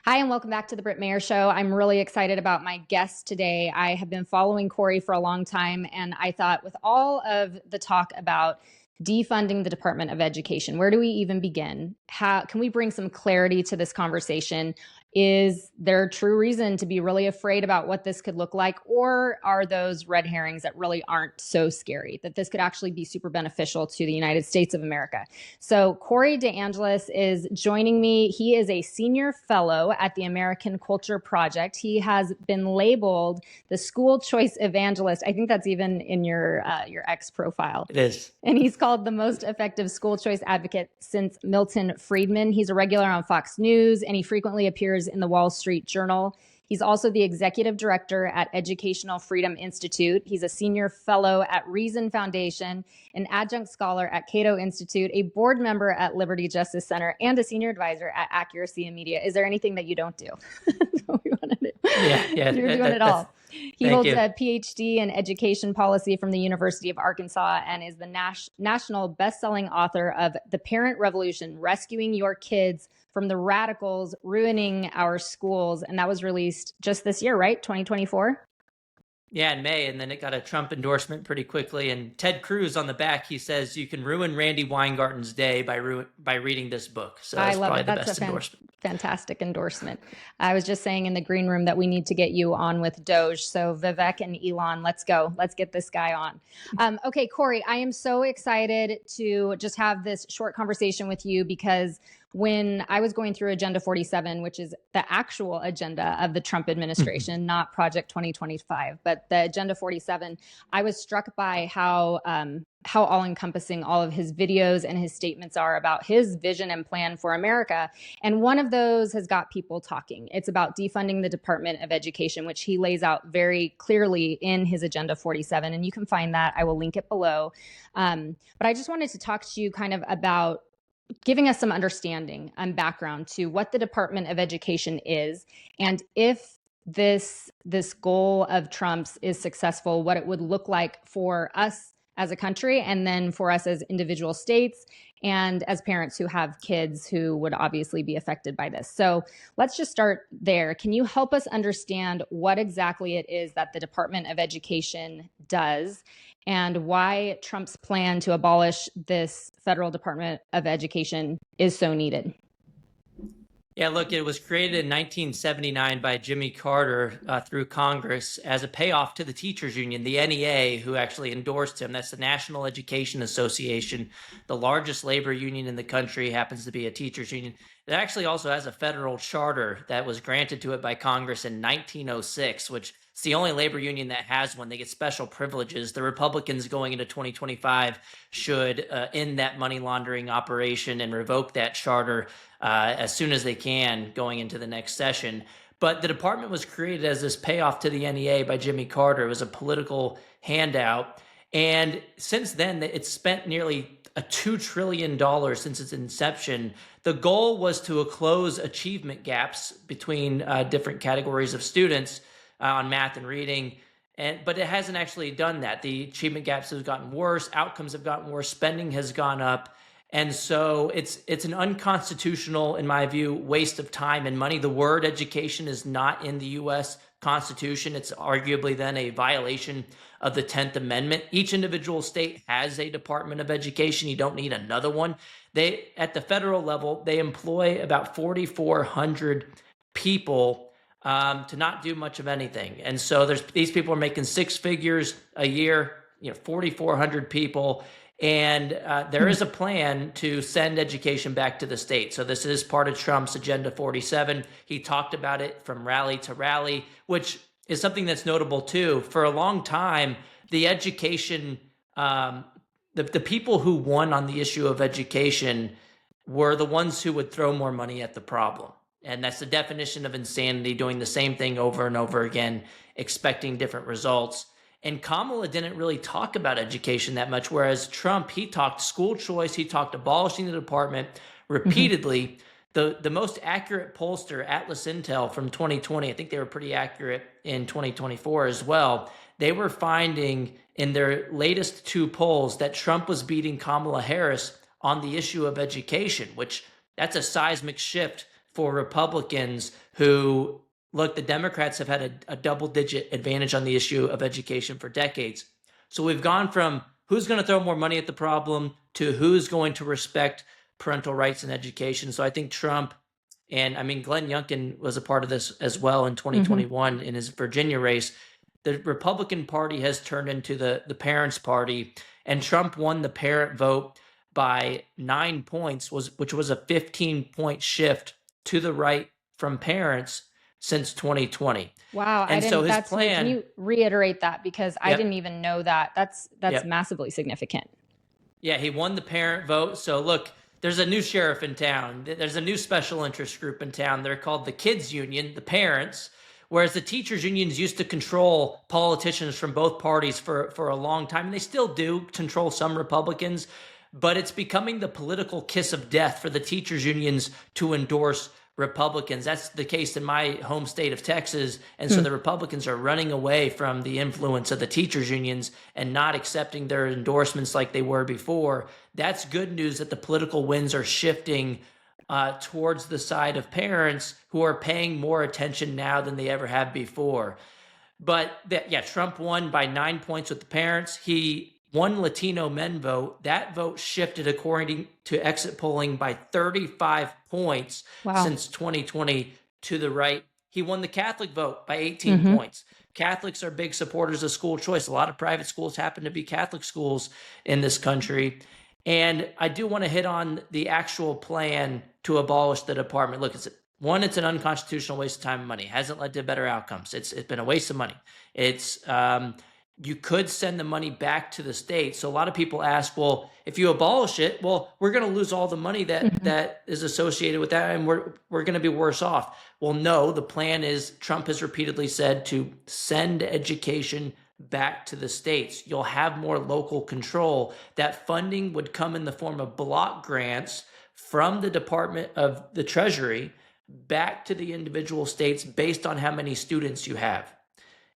Hi, and welcome back to the Britt Mayer Show. I'm really excited about my guest today. I have been following Corey for a long time, and I thought with all of the talk about defunding the Department of Education, where do we even begin? How can we bring some clarity to this conversation? Is there true reason to be really afraid about what this could look like? Or are those red herrings that really aren't so scary, that this could actually be super beneficial to the United States of America? So Corey DeAngelis is joining me. He is a senior fellow at the American Culture Project. He has been labeled the school choice evangelist. I think that's even in your X profile. It is. And he's called the most effective school choice advocate since Milton Friedman. He's a regular on Fox News, and he frequently appears in the Wall Street Journal. He's also the executive director at Educational Freedom Institute. He's a senior fellow at Reason Foundation, an adjunct scholar at Cato Institute, a board member at Liberty Justice Center, and a senior advisor at Accuracy in Media. Is there anything that you don't do? That's what we want to do. Yeah. You're doing it all. He holds you. a Ph.D. in education policy from the University of Arkansas and is the national best-selling author of The Parent Revolution, Rescuing Your Kids from the Radicals Ruining Our Schools. And that was released just this year, right? 2024? Yeah, in May, and then it got a Trump endorsement pretty quickly. And Ted Cruz on the back, he says you can ruin Randy Weingarten's day by reading this book. So that's probably the best endorsement. Fantastic endorsement. I was just saying in the green room that we need to get you on with Doge. So Vivek and Elon, let's go. Let's get this guy on. Okay, Corey, I am so excited to just have this short conversation with you because when I was going through Agenda 47, which is the actual agenda of the Trump administration, not Project 2025, but the Agenda 47, I was struck by how all-encompassing all of his videos and his statements are about his vision and plan for America. And one of those has got people talking. It's about defunding the Department of Education, which he lays out very clearly in his Agenda 47. And you can find that. I will link it below. But I just wanted to talk to you kind of about giving us some understanding and background to what the Department of Education is, and if this goal of Trump's is successful, what it would look like for us as a country, and then for us as individual states, and as parents who have kids who would obviously be affected by this. So let's just start there. Can you help us understand what exactly it is that the Department of Education does, and why Trump's plan to abolish this federal Department of Education is so needed? Yeah, look, it was created in 1979 by Jimmy Carter through Congress as a payoff to the teachers union, the NEA, who actually endorsed him. That's the National Education Association, the largest labor union in the country, happens to be a teachers union. It actually also has a federal charter that was granted to it by Congress in 1906, which it's the only labor union that has one. They get special privileges. The Republicans going into 2025 should end that money laundering operation and revoke that charter as soon as they can going into the next session. But the department was created as this payoff to the NEA by Jimmy Carter. It was a political handout. And since then, it's spent nearly $2 trillion since its inception. The goal was to close achievement gaps between different categories of students on math and reading, but it hasn't actually done that. The achievement gaps have gotten worse, outcomes have gotten worse, spending has gone up, and so it's an unconstitutional, in my view, waste of time and money. The word education is not in the U.S. Constitution. It's arguably then a violation of the 10th Amendment. Each individual state has a Department of Education. You don't need another one. At the federal level, they employ about 4,400 people to not do much of anything. And so these people are making six figures a year, 4,400 people. And there is a plan to send education back to the state. So this is part of Trump's Agenda 47. He talked about it from rally to rally, which is something that's notable too. For a long time, the education, the people who won on the issue of education were the ones who would throw more money at the problem. And that's the definition of insanity, doing the same thing over and over again, expecting different results. And Kamala didn't really talk about education that much, whereas Trump, he talked school choice, he talked abolishing the department repeatedly. The most accurate pollster, Atlas Intel from 2020, I think they were pretty accurate in 2024 as well. They were finding in their latest two polls that Trump was beating Kamala Harris on the issue of education, which that's a seismic shift for Republicans who, look, the Democrats have had a double-digit advantage on the issue of education for decades. So we've gone from who's going to throw more money at the problem to who's going to respect parental rights in education. So I think Trump, and I mean, Glenn Youngkin was a part of this as well in 2021 in his Virginia race. The Republican Party has turned into the parents' party, and Trump won the parent vote by 9 points, which was a 15-point shift to the right from parents since 2020. Wow. And so his plan. Can you reiterate that? Because I didn't even know that. That's massively significant. Yeah, he won the parent vote. So look, there's a new sheriff in town. There's a new special interest group in town. They're called the Kids Union, the parents, whereas the teachers unions used to control politicians from both parties for a long time. And they still do control some Republicans, but it's becoming the political kiss of death for the teachers unions to endorse Republicans. That's the case in my home state of Texas. And so the Republicans are running away from the influence of the teachers unions and not accepting their endorsements like they were before. That's good news that the political winds are shifting towards the side of parents who are paying more attention now than they ever have before. But Trump won by 9 points with the parents. He won Latino men vote. That vote shifted, according to exit polling, by 35 points since 2020 to the right. He won the Catholic vote by 18 points. Catholics are big supporters of school choice. A lot of private schools happen to be Catholic schools in this country. And I do want to hit on the actual plan to abolish the department. Look, it's an unconstitutional waste of time and money. It hasn't led to better outcomes. It's been a waste of money. It's you could send the money back to the state. So a lot of people ask, well, if you abolish it, well, we're going to lose all the money that is associated with that, and we're going to be worse off. Well, no, the plan is, Trump has repeatedly said, to send education back to the states. You'll have more local control. That funding would come in the form of block grants from the Department of the Treasury back to the individual states based on how many students you have.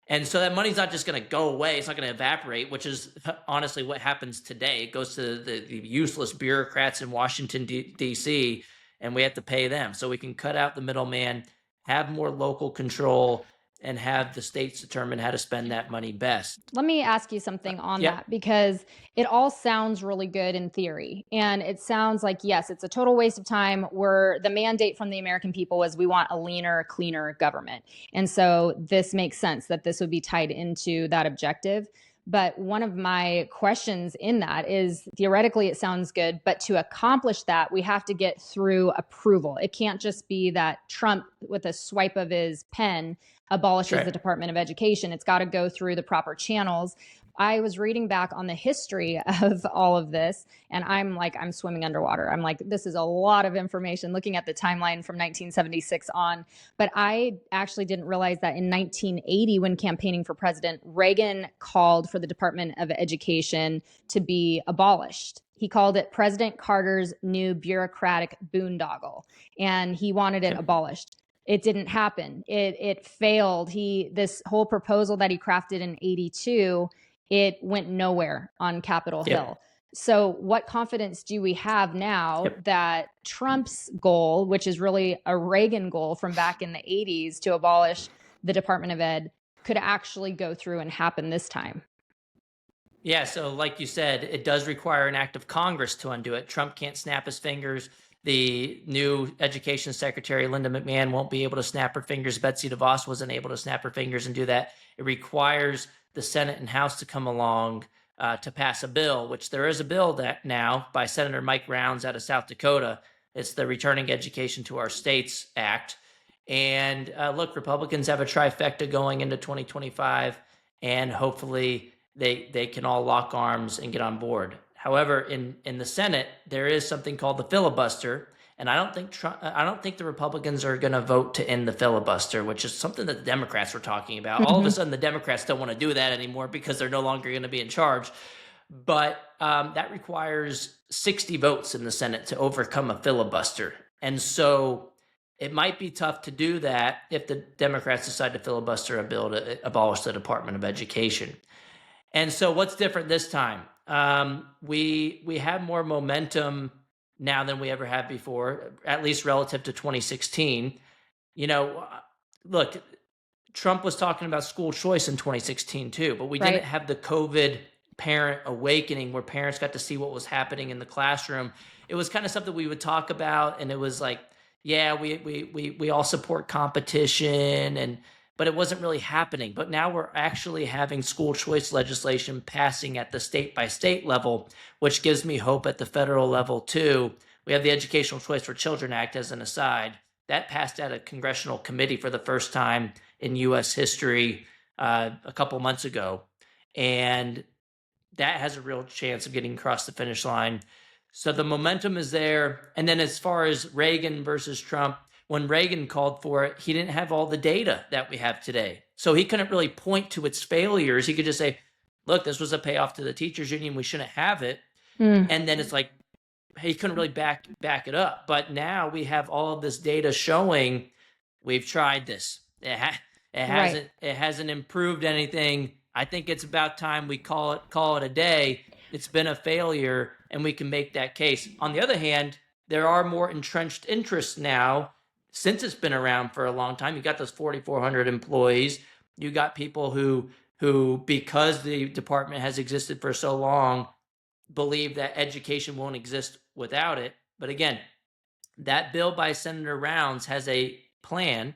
And so that money's not just going to go away. It's not going to evaporate, which is honestly what happens today. It goes to the useless bureaucrats in Washington, D.C., and we have to pay them. So we can cut out the middleman, have more local control, and have the states determine how to spend that money best. Let me ask you something on that, because it all sounds really good in theory. And it sounds like, yes, it's a total waste of time, where the mandate from the American people was we want a leaner, cleaner government. And so this makes sense that this would be tied into that objective. But one of my questions in that is, theoretically, it sounds good, but to accomplish that, we have to get through approval. It can't just be that Trump, with a swipe of his pen, abolishes the Department of Education. It's got to go through the proper channels. I was reading back on the history of all of this, and I'm swimming underwater. I'm like, this is a lot of information, looking at the timeline from 1976 on. But I actually didn't realize that in 1980, when campaigning for president, Reagan called for the Department of Education to be abolished. He called it President Carter's new bureaucratic boondoggle, and he wanted it abolished. It didn't happen. It failed. This whole proposal that he crafted in 82, it went nowhere on Capitol Hill. So what confidence do we have now that Trump's goal, which is really a Reagan goal from back in the 80s to abolish the Department of Ed, could actually go through and happen this time? Yeah, so like you said, it does require an act of Congress to undo it. Trump can't snap his fingers. The new education secretary, Linda McMahon, won't be able to snap her fingers. Betsy DeVos wasn't able to snap her fingers and do that. It requires the Senate and House to come along to pass a bill, which there is a bill that now by Senator Mike Rounds out of South Dakota. It's the Returning Education to Our States Act. And look, Republicans have a trifecta going into 2025, and hopefully they can all lock arms and get on board. However, in the Senate, there is something called the filibuster, and I don't think the Republicans are going to vote to end the filibuster, which is something that the Democrats were talking about. All of a sudden, the Democrats don't want to do that anymore because they're no longer going to be in charge. But that requires 60 votes in the Senate to overcome a filibuster, and so it might be tough to do that if the Democrats decide to filibuster a bill to abolish the Department of Education. And so, what's different this time? We have more momentum now than we ever have before, at least relative to 2016. You know, look, Trump was talking about school choice in 2016 too, but we Right. didn't have the COVID parent awakening where parents got to see what was happening in the classroom. It was kind of something we would talk about, and it was like, yeah, we all support competition, and but it wasn't really happening. But now we're actually having school choice legislation passing at the state by state level, which gives me hope at the federal level too. We have the Educational Choice for Children Act as an aside. That passed at a congressional committee for the first time in U.S. history a couple months ago. And that has a real chance of getting across the finish line. So the momentum is there. And then as far as Reagan versus Trump, when Reagan called for it, he didn't have all the data that we have today. So he couldn't really point to its failures. He could just say, look, this was a payoff to the teachers union. We shouldn't have it. And then it's like, he couldn't really back it up. But now we have all of this data showing we've tried this. It hasn't improved anything. I think it's about time we call it a day. It's been a failure, and we can make that case. On the other hand, there are more entrenched interests now since it's been around for a long time. You got those 4,400 employees. You got people who because the department has existed for so long, believe that education won't exist without it. But again, that bill by Senator Rounds has a plan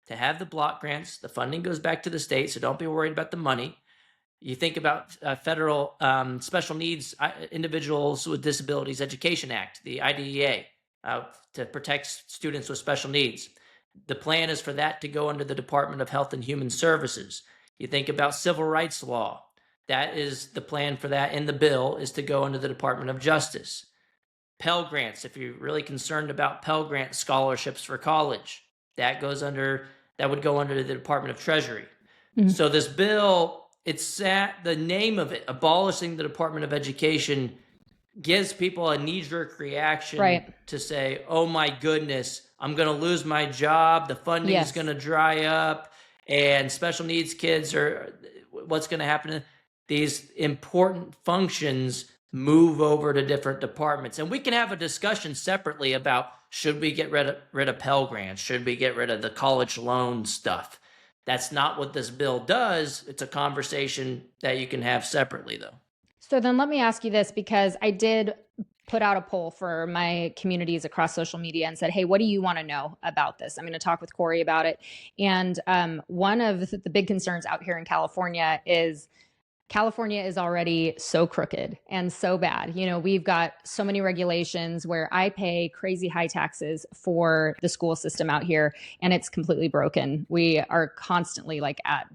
to have the block grants. The funding goes back to the state, so don't be worried about the money. You think about federal special needs individuals with disabilities education act, the IDEA, to protect students with special needs. The plan is for that to go under the Department of Health and Human Services. You think about civil rights law. That is the plan for that in the bill, is to go under the Department of Justice. Pell Grants, if you're really concerned about Pell Grant scholarships for college, that would go under the Department of Treasury. So this bill, the name of it, Abolishing the Department of Education, gives people a knee-jerk reaction to say, oh my goodness, I'm going to lose my job, the funding is going to dry up, and special needs kids what's going to happen? These important functions move over to different departments. And we can have a discussion separately about, should we get rid of Pell Grants? Should we get rid of the college loan stuff? That's not what this bill does. It's a conversation that you can have separately, though. So then let me ask you this, because I did put out a poll for my communities across social media and said, hey, what do you want to know about this? I'm going to talk with Corey about it. And one of the big concerns out here in California is already so crooked and so bad. You know, we've got so many regulations where I pay crazy high taxes for the school system out here, and it's completely broken. We are constantly like at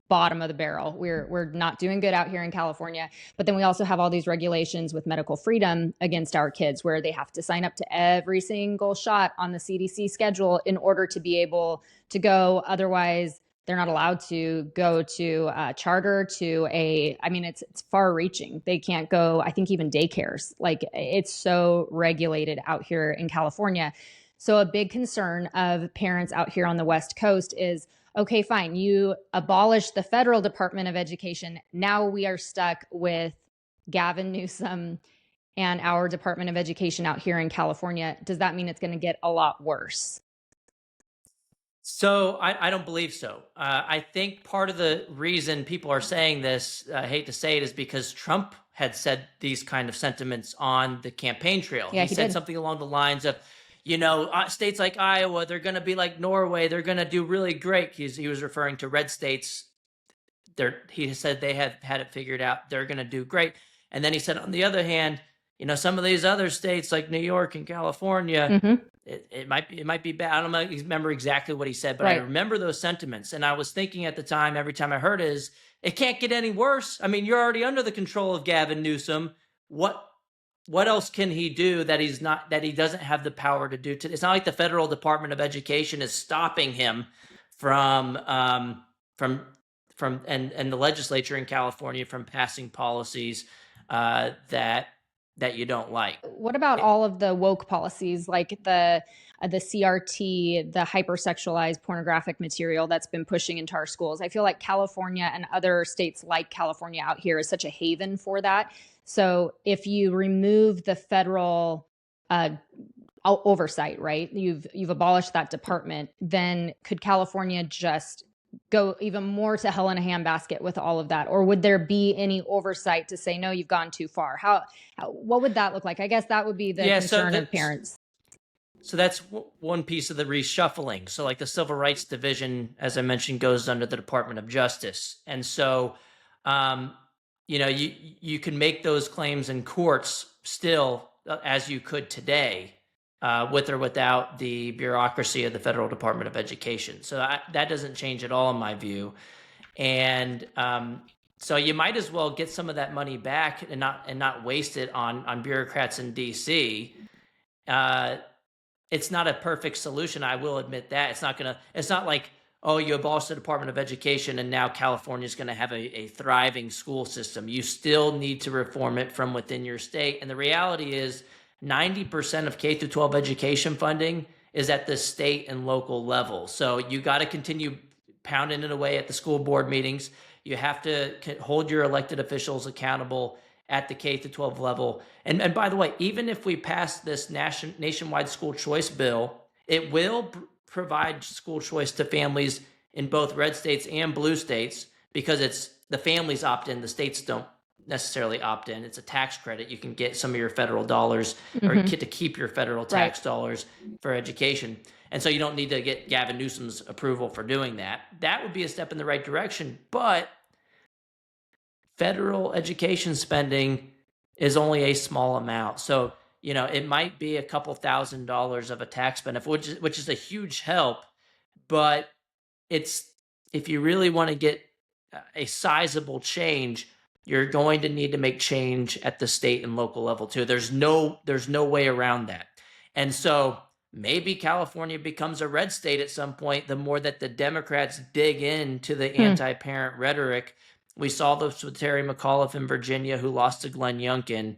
bottom of the barrel. We're not doing good out here in California. But then we also have all these regulations with medical freedom against our kids, where they have to sign up to every single shot on the CDC schedule in order to be able to go. Otherwise, they're not allowed to go to charter it's far reaching. They can't go, I think even daycares, like it's so regulated out here in California. So a big concern of parents out here on the West Coast is, okay, fine, you abolish the federal Department of Education. Now we are stuck with Gavin Newsom and our Department of Education out here in California. Does that mean it's going to get a lot worse? So I don't believe so. I think part of the reason people are saying this, I hate to say it, is because Trump had said these kind of sentiments on the campaign trail. Yeah, he said something along the lines of, states like Iowa, they're going to be like Norway. They're going to do really great. He was referring to red states. He said they had it figured out. They're going to do great. And then he said, on the other hand, some of these other states like New York and California, it might be bad. I don't remember exactly what he said, but I remember those sentiments. And I was thinking at the time, every time I heard it, it can't get any worse. I mean, you're already under the control of Gavin Newsom. What else can he do that he doesn't have the power to do? It's not like the federal Department of Education is stopping him from the legislature in California from passing policies that you don't like. What about all of the woke policies, like the CRT, the hypersexualized pornographic material that's been pushing into our schools? I feel like California and other states like California out here is such a haven for that. So if you remove the federal oversight, right? You've abolished that department. Then could California just go even more to hell in a handbasket with all of that? Or would there be any oversight to say, no, you've gone too far? What would that look like? I guess that would be the concern of parents. So that's one piece of the reshuffling. So like the Civil Rights Division, as I mentioned, goes under the Department of Justice. And so, you can make those claims in courts still as you could today, with or without the bureaucracy of the Federal Department of Education. So that doesn't change at all in my view. And so you might as well get some of that money back and not waste it on bureaucrats in DC. It's not a perfect solution. I will admit that. It's not like, oh, you abolish the Department of Education and now California is going to have a thriving school system. You still need to reform it from within your state. And the reality is 90% of K through 12 education funding is at the state and local level. So you got to continue pounding it away at the school board meetings. You have to hold your elected officials accountable at the K through 12 level. And by the way, even if we pass this nationwide school choice bill, it will provide school choice to families in both red states and blue states, because it's the families opt in, the states don't necessarily opt in. It's a tax credit. You can get some of your federal dollars or get to keep your federal tax dollars for education. And so you don't need to get Gavin Newsom's approval for doing that. That would be a step in the right direction. But federal education spending is only a small amount. So, it might be a couple $1,000s of a tax benefit, which is a huge help. But if you really want to get a sizable change, you're going to need to make change at the state and local level too. There's no way around that. And so maybe California becomes a red state at some point, the more that the Democrats dig into the anti-parent rhetoric. We saw this with Terry McAuliffe in Virginia, who lost to Glenn Youngkin.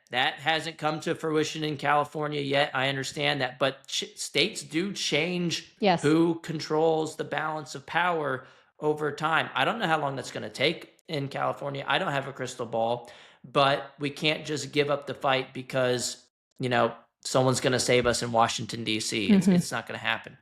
That hasn't come to fruition in California yet. I understand that. But states do change who controls the balance of power over time. I don't know how long that's going to take in California. I don't have a crystal ball. But we can't just give up the fight because, someone's going to save us in Washington, D.C. It's not going to happen.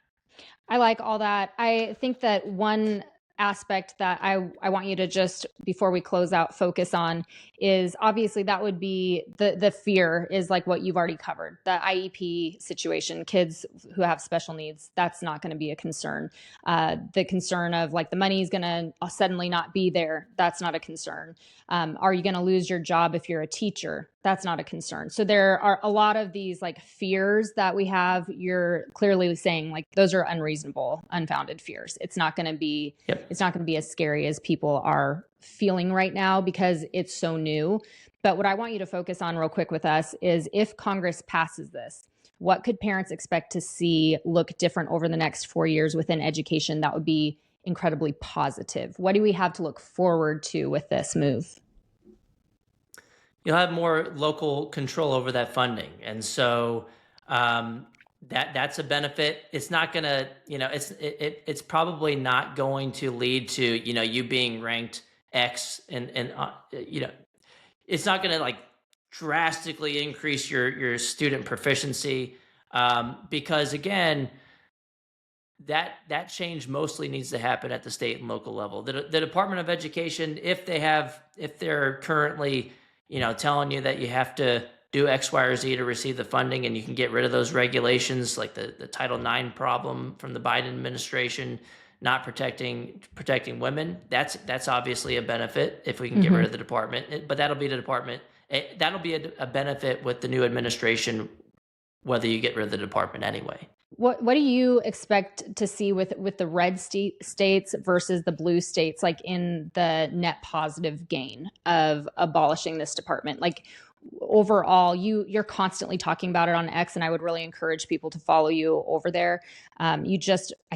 I like all that. I think that one aspect that I want you to just, before we close out, focus on is obviously that would be the fear is like what you've already covered. The IEP situation, kids who have special needs, that's not going to be a concern. The concern of like the money is going to suddenly not be there, that's not a concern. Are you going to lose your job if you're a teacher? That's not a concern. So there are a lot of these like fears that we have. You're clearly saying like those are unreasonable, unfounded fears. It's not going to be It's not going to be as scary as people are feeling right now because it's so new. But what I want you to focus on real quick with us is if Congress passes this, what could parents expect to see look different over the next 4 years within education that would be incredibly positive? What do we have to look forward to with this move? You'll have more local control over that funding. And so that's a benefit. It's not going to, it's probably not going to lead to, you being ranked X and it's not going to like drastically increase your student proficiency because again, that change mostly needs to happen at the state and local level. The Department of Education, if they're currently, telling you that you have to do X, Y, or Z to receive the funding, and you can get rid of those regulations like the Title IX problem from the Biden administration, not protecting women. That's obviously a benefit if we can get rid of the department. But that'll be a benefit with the new administration, whether you get rid of the department anyway. What do you expect to see with the red states versus the blue states, like in the net positive gain of abolishing this department? Like overall, you're constantly talking about it on X, and I would really encourage people to follow you over there. I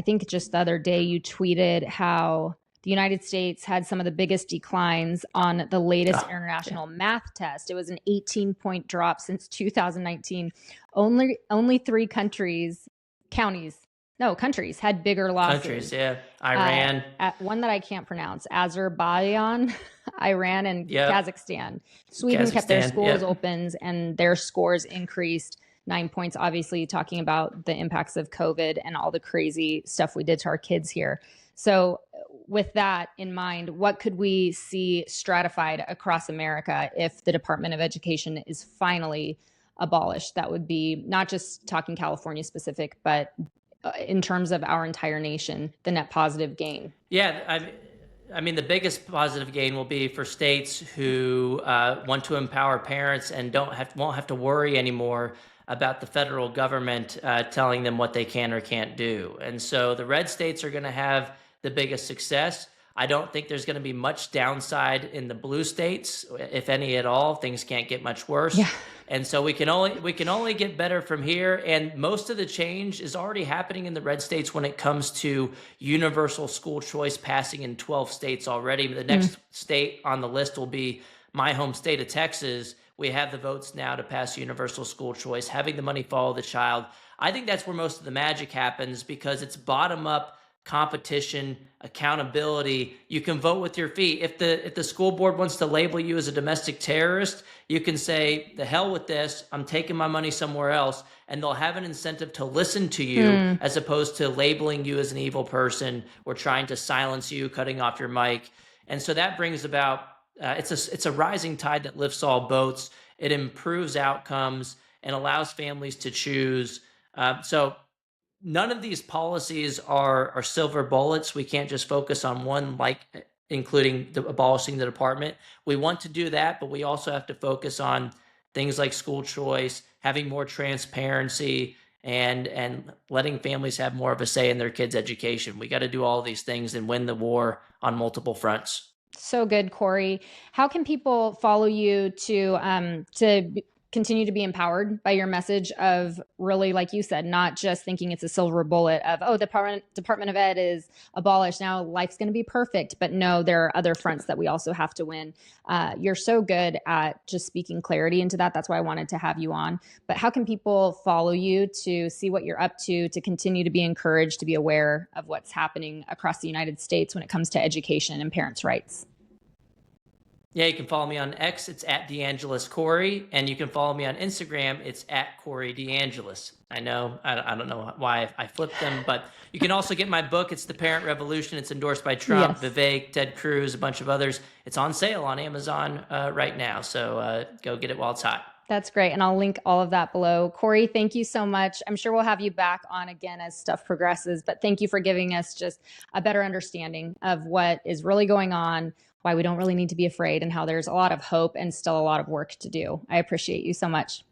think just the other day you tweeted how the United States had some of the biggest declines on the latest international math test. It was an 18-point drop since 2019. Only 3 countries had bigger losses. Countries, yeah. Iran. One that I can't pronounce. Azerbaijan, Iran, and Kazakhstan. Sweden kept their schools open and their scores increased 9 points, obviously talking about the impacts of COVID and all the crazy stuff we did to our kids here. So with that in mind, what could we see stratified across America if the Department of Education is finally abolished? That would be not just talking California specific, but in terms of our entire nation, the net positive gain. Yeah, I mean, the biggest positive gain will be for states who want to empower parents and won't have to worry anymore about the federal government telling them what they can or can't do. And so the red states are going to have the biggest success. I don't think there's going to be much downside in the blue states, if any at all. Things can't get much worse. Yeah. And so we can only get better from here. And most of the change is already happening in the red states when it comes to universal school choice passing in 12 states already. The next state on the list will be my home state of Texas. We have the votes now to pass universal school choice, having the money follow the child. I think that's where most of the magic happens because it's bottom up competition, accountability. You can vote with your feet. If the school board wants to label you as a domestic terrorist, you can say, the hell with this, I'm taking my money somewhere else. And they'll have an incentive to listen to you as opposed to labeling you as an evil person or trying to silence you, cutting off your mic. And so that brings about, it's a rising tide that lifts all boats. It improves outcomes and allows families to choose. So none of these policies are silver bullets. We can't just focus on one, like including abolishing the department. We want to do that, but we also have to focus on things like school choice, having more transparency, and letting families have more of a say in their kids' education. We got to do all these things and win the war on multiple fronts. So good, Corey. How can people follow you to continue to be empowered by your message of really, like you said, not just thinking it's a silver bullet of, oh, the Department of Ed is abolished, now life's going to be perfect. But no, there are other fronts that we also have to win. You're so good at just speaking clarity into that. That's why I wanted to have you on. But how can people follow you to see what you're up to continue to be encouraged, to be aware of what's happening across the United States when it comes to education and parents' rights? Yeah, you can follow me on X. It's at DeAngelis Corey. And you can follow me on Instagram. It's at Corey DeAngelis. I know, I don't know why I flipped them, but you can also get my book. It's The Parent Revolution. It's endorsed by Trump, Yes. Vivek, Ted Cruz, a bunch of others. It's on sale on Amazon right now. So go get it while it's hot. That's great. And I'll link all of that below. Corey, thank you so much. I'm sure we'll have you back on again as stuff progresses, but thank you for giving us just a better understanding of what is really going on, why we don't really need to be afraid, and how there's a lot of hope and still a lot of work to do. I appreciate you so much.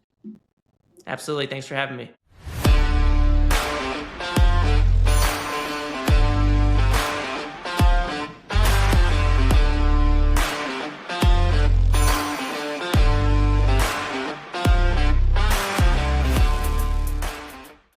Absolutely. Thanks for having me.